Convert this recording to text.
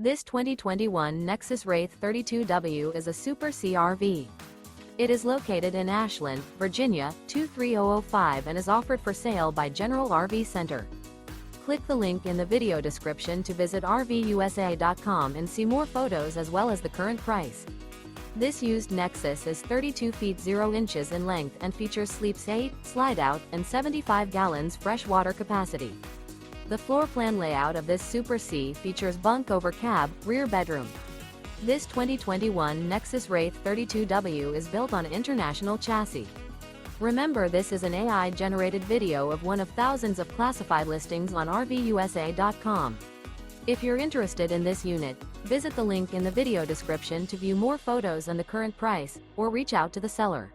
This 2021 Nexus Wraith 32W is a Super CRV. It is located in Ashland, Virginia, 23005 and is offered for sale by General RV Center. Click the link in the video description to visit RVUSA.com and see more photos as well as the current price. This used Nexus is 32 feet 0 inches in length and features sleeps 8, Slideout, and 75 gallons fresh water capacity. The floor plan layout of this Super C features bunk over cab, rear bedroom. This 2021 Nexus Wraith 32W is built on international chassis. Remember, this is an AI-generated video of one of thousands of classified listings on RVUSA.com. If you're interested in this unit, visit the link in the video description to view more photos and the current price, or reach out to the seller.